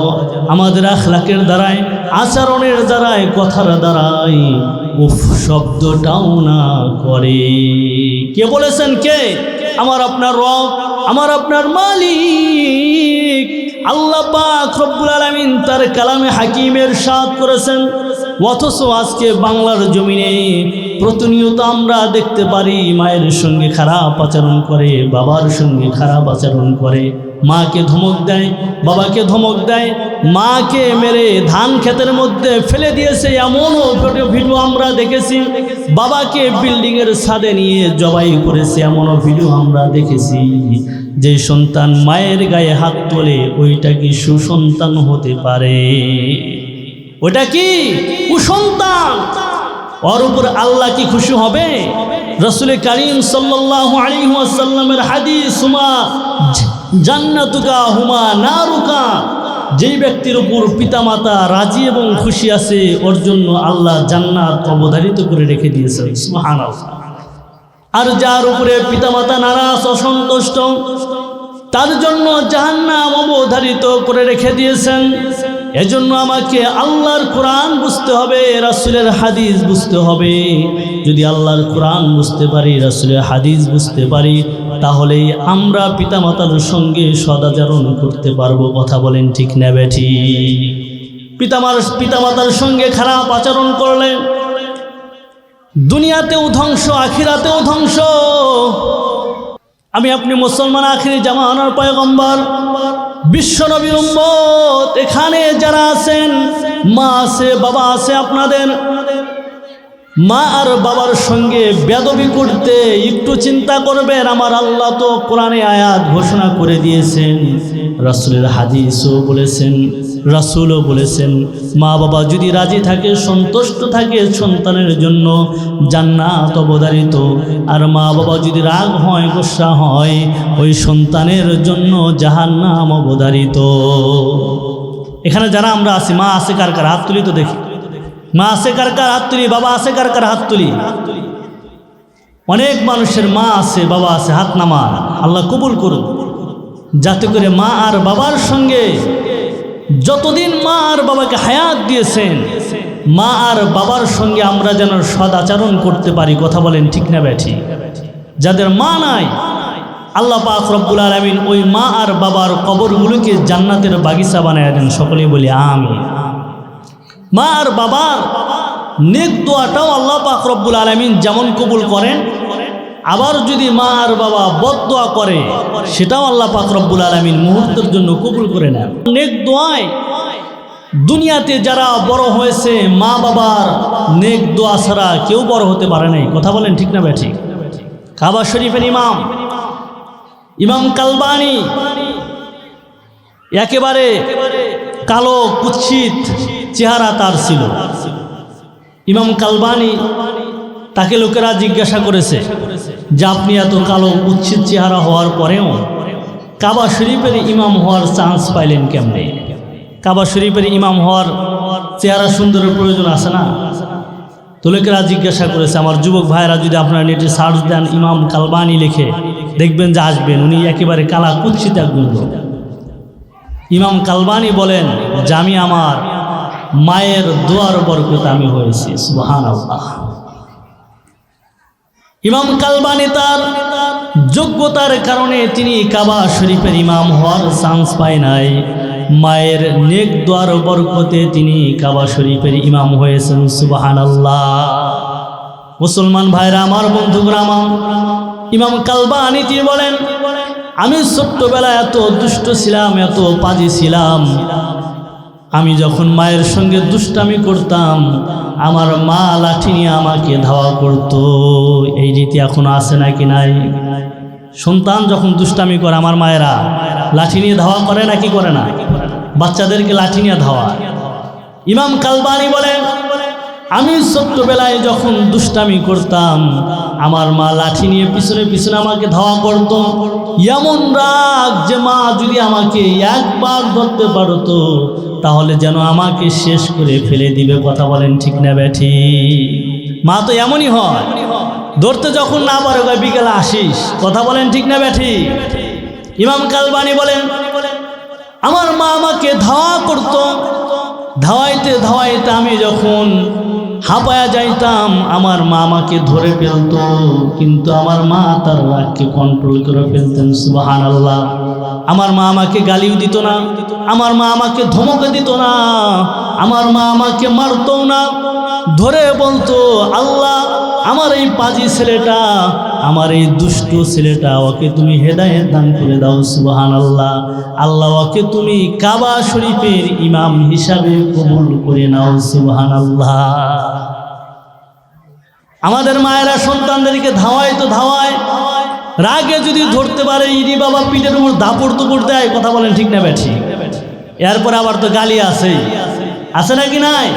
আমাদের আখলাকের দ্বারায়, আচরণের দ্বারায়, কথার দ্বারায় উফ শব্দটাও না করে। কে বলেছেন? কে? আমার আপনার রব, আমার আপনার মালিক আল্লাহ পাক রব্বুল আলামিন তার কালামে হাকিমে ইরশাদ করেছেন। অথচ আজকে বাংলার জমিনে প্রতিনিয়ত আমরা দেখতে পারি মায়ের সঙ্গে খারাপ আচরণ করে, বাবার সঙ্গে খারাপ আচরণ করে, মাকে ধমক দেয়, বাবাকে ধমক দেয়, মাকে মেরে ধান ক্ষেতের মধ্যে ফেলে দিয়েছে এমনও ভিডিও আমরা দেখেছি। বাবাকে বিল্ডিংয়ের ছাদে নিয়ে জবাই করেছে এমনও ভিডিও আমরা দেখেছি। যে সন্তান মায়ের গায়ে হাত তোলে ওইটা কি সুসন্তান হতে পারে? ওটা কি কুসন্তান? ওর উপর আল্লাহ কি খুশি হবে? রাসূল কারীম সাল্লাল্লাহু আলাইহি ওয়াসাল্লামের হাদিস, হুমা জান্নাতুকা হুমা নারুকা, যেই ব্যক্তির উপর পিতামাতা রাজি এবং খুশি আছে ওর জন্য আল্লাহ জান্নাত অবধারিত করে রেখে দিয়েছেন। সুবহানাল্লাহ। আর যার উপরে পিতামাতা নারাজ, অসন্তুষ্ট, তার জন্য জাহান্নাম অবধারিত করে রেখে দিয়েছেন। এজন্য আমাকে আল্লাহর কোরআন বুঝতে হবে, রাসূলের হাদিস বুঝতে হবে। যদি আল্লাহর কোরআন বুঝতে পারি, রাসূলের হাদিস বুঝতে পারি, তাহলেই আমরা পিতামাতার সঙ্গে সদাচরণ করতে পারবো। কথা বলেন ঠিক না বেঠিক? পিতামাতার সঙ্গে খারাপ আচরণ করলে দুনিয়াতেও ধ্বংস, আখিরাতেও ধ্বংস। আমি আপনি মুসলমান, আখিরি জামানার পয়গম্বর, বিশ্বনবীর উম্মত, এখানে যারা আছেন, মা আছে, বাবা আছে, আপনাদের মা আর বাবার সঙ্গে বেয়াদবি করতে একটু চিন্তা করবেন। আমার আল্লাহ তো কোরআনে আয়াত ঘোষণা করে দিয়েছেন, রাসূলের হাদিসও বলেছেন, রাসূলও বলেছেন, মা বাবা যদি রাজি থাকে, সন্তুষ্ট থাকে, সন্তানের জন্য জান্নাত অবধারিত। আর মা বাবা যদি রাগ হয়, গোসা হয়, ওই সন্তানের জন্য জাহান্নাম অবধারিত। এখানে যারা আমরা আছি, মা আছে কার কার? হাত তুলি তো দেখি। মা আছে কার কার? হাত তুলি। বাবা আছে কার কার? হাত তুলি। অনেক মানুষের মা আছে, বাবা আছে, হাত নামা। আল্লাহ কবুল করুন, যাতে করে মা আর বাবার সঙ্গে যতদিন মা আর বাবাকে হায়াত দিয়েছেন, মা আর বাবার সঙ্গে আমরা যেন সদাচরণ করতে পারি। কথা বলেন ঠিক না বেঠিক? যাদের মা নাই, আল্লাহ পাক রব্বুল আলামিন ওই মা আর বাবার কবরগুলোকে জান্নাতের বাগিচা বানায় দেন। সকলেই বলি আমিন। মা আর বাবার নেক দোয়াটাও আল্লাহ পাক রব্বুল আলামিন যেমন কবুল করেন, আবার যদি মা আর বাবা বদদোয়া করে সেটাও আল্লাহ পাক রব্বুল আলামিন মুহূর্তের জন্য কবুল করে নেন। নেক দোয়ায় দুনিয়াতে যারা বড় হয়েছে, মা বাবার নেক দোয়া ছাড়া কেউ বড় হতে পারে নাই। কথা বলেন ঠিক না বেঠিক? কাবা শরীফের ইমাম কালবানি, একেবারে কালো কুৎসিত চেহারা তার ছিল। ইমাম কালবানি, তাকে লোকেরা জিজ্ঞাসা করেছে যে আপনি এত কালো কুৎসিত চেহারা হওয়ার পরেও কাবা শরীফের ইমাম হওয়ার চান্স পাইলেন কেমনে? কাবা শরীফের ইমাম হওয়ার চেহারা সুন্দরের প্রয়োজন আছে না? তো লোকেরা জিজ্ঞাসা করেছে। আমার যুবক ভাইরা যদি আপনারা নেটে সার্চ দেন, ইমাম কালবানি লিখে দেখবেন যে আসবেন। উনি একেবারে কালা কুৎসিত একজন লোক। ইমাম কালবানি বলেন যে আমি আমার মায়ের দোয়ার বরকত আমি হয়েছি। সুবহানাল্লাহ। ইমাম কালবানি তার যোগ্যতার কারণে তিনি কাবা শরীফের ইমাম হওয়ার চান্স পায় নাই, মায়ের নেক দোয়ার বরকতে তিনি কাবা শরীফের ইমাম হয়েছেন। সুবহানাল্লাহ। মুসলমান ভাইরা আমার, বন্ধুরা আমার, ইমাম কালবানি তিনি বলেন আমি ছোট্টবেলায় এত দুষ্ট ছিলাম, এত পাজি ছিলাম, আমি যখন মায়ের সঙ্গে দুষ্টামি করতাম আমার মা লাঠি নিয়ে আমাকে ধাওয়া করত। এই রীতি এখনো আছে নাকি নাই? সন্তান যখন দুষ্টামি করে আমার মায়েরা লাঠি নিয়ে ধাওয়া করে নাকি করে না? বাচ্চাদেরকে লাঠি নিয়ে ধাওয়া। ইমাম কালবানি বলেন, আমি ছোট্টবেলায় যখন দুষ্টামি করতাম, আমার মা লাঠি নিয়ে পিছনে পিছনে আমাকে ধাওয়া করত। এমন রাগ যে মা যদি আমাকে একবার ধরতে পারতো তাহলে যেন আমাকে শেষ করে ফেলে দিবে। কথা বলেন ঠিক না ব্যাঠি? মা তো এমনই হয়, ধরতে যখন না পারে বিকেলে আসিস। কথা বলেন ঠিক না ব্যাঠি? ইমাম কালবানি বলেন, আমার মা আমাকে ধাওয়া করত, ধাওয়াইতে ধাওয়াইতে আমি যখন হাঁপায়া যাইতাম আমার মা আমাকে ধরে ফেলত, কিন্তু আমার মা তার রাগকে কন্ট্রোল করে ফেলতেন। সুবহানাল্লাহ। আমার মা আমাকে গালিও দিত না, আমার মা আমাকে ধমকে দিত না, আমার মা আমাকে মারতো না। ধরে বলতো, আল্লাহ আমার এই পাজি ছেলেটা, আমার এই দুষ্ট ছেলেটা, ওকে তুমি হেদায়েত দান করে দাও। সুবহানাল্লাহ। আল্লাহ ওকে তুমি কাবা শরীফের ইমাম হিসাবে কবুল করে নাও। সুবহানাল্লাহ। আমাদের মায়েরা সন্তানদেরকে ধাওয়ায় তো ধাওয়ায়, রাগে যদি ধরতে পারে ইরি বাবা পিঠের উপর দাপড় তুপড় দেয়। কথা বলেন ঠিক না ব্যাঠি? এরপর আবার তো গালি আছে, আছে নাকি নাই?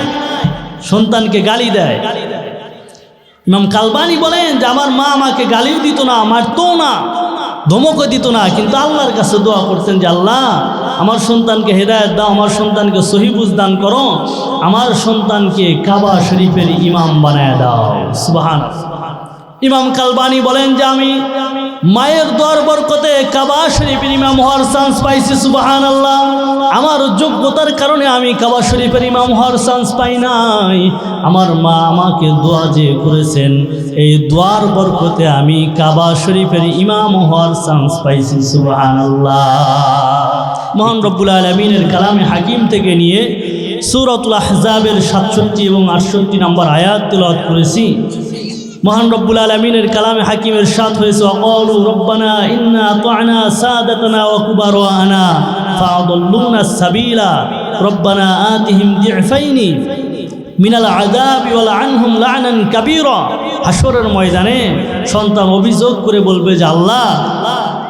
সন্তানকে গালি দেয়। ইমাম কালবানি বলেন যে আমার মা আমাকে গালিও দিত না, মারতো না, ধমকও দিত না, কিন্তু আল্লাহর কাছে দোয়া করতেন যে আল্লাহ আমার সন্তানকে হেদায়েত দাও, আমার সন্তানকে সহি বুঝ দান করো, আমার সন্তানকে কাবা শরীফের ইমাম বানায় দাও। সুবহানাল্লাহ। ইমাম কালবানি বলেন যে আমি মায়ের দোয়ার বরকতে কাবা শরীফের ইমাম হওয়ার চান্স পাইছি। সুবহানাল্লাহ। আমার যোগ্যতার কারণে আমি কাবা শরীফের ইমাম হওয়ার চান্স পাই নাই, আমার মা আমাকে দোয়া যে করেছেন এই দোয়ার বরকতে আমি কাবা শরীফের ইমাম হওয়ার চান্স পাইছি। সুবহানাল্লাহ। মহান রব্বুল আলামিনের কালামে হাকিম থেকে নিয়ে সূরাতুল আহজাবের 67 এবং 68 নম্বর আয়াত তেলাওয়াত করেছি। মহান রব্বুল আলামিনের কালামে হাকিমের সাথ হয়েছে, ওয়াকালু রব্বানা ইন্না আতা'না সাদাতানা ওয়া কুবারানা ফাআদাল্লুনা সাবিলা রব্বানা আতিহিম দি'ফাইনি মিনাল আযাবি ওয়া লা'আনহুম লা'নান কাবীরা। হাশরের ময়দানে সন্তান অভিযোগ করে বলবে যে আল্লাহ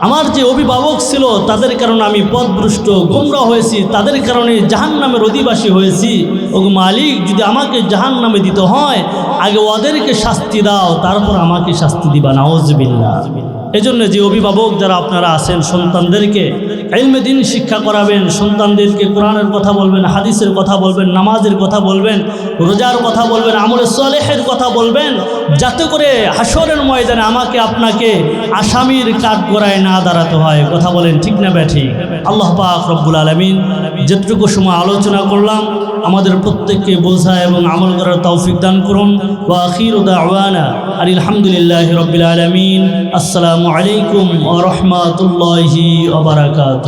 আমার যে অভিভাবক ছিল তাদের কারণে আমি পথভ্রষ্ট গোমরা হয়েছি, তাদের কারণে জাহান্নামের অধিবাসী হয়েছি। ওগো মালিক, যদি আমাকে জাহান্নামে দিতে হয় আগে ওদেরকে শাস্তি দাও, তারপর আমাকে শাস্তি দিবা। নাউযুবিল্লাহ। এজন্য যে অভিভাবক যারা আপনারা আছেন সন্তানদেরকে ইলমে দ্বীন শিক্ষা করাবেন, সন্তানদেরকে কোরআনের কথা বলবেন, হাদিসের কথা বলবেন, নামাজের কথা বলবেন, রোজার কথা বলবেন, আমলে সালেহের কথা বলবেন, যাতে করে হাশরের ময়দানে আমাকে আপনাকে আসামির কাঠগড়ায় না দাঁড়াতে হয়। কথা বলেন ঠিক না ব্যাঠি? আল্লাহ পাক রব্বুল আলামিন যেটুকু সময় আলোচনা করলাম আমাদের প্রত্যেককে বোঝা এবং আমল করার তৌফিক দান করুন। ওয়া আখিরু দাওয়ানা আলহামদুলিল্লাহি রাব্বিল আলামিন। আসসালামু আলাইকুম ওয়া রাহমাতুল্লাহি ওয়া বারাকাতুহু।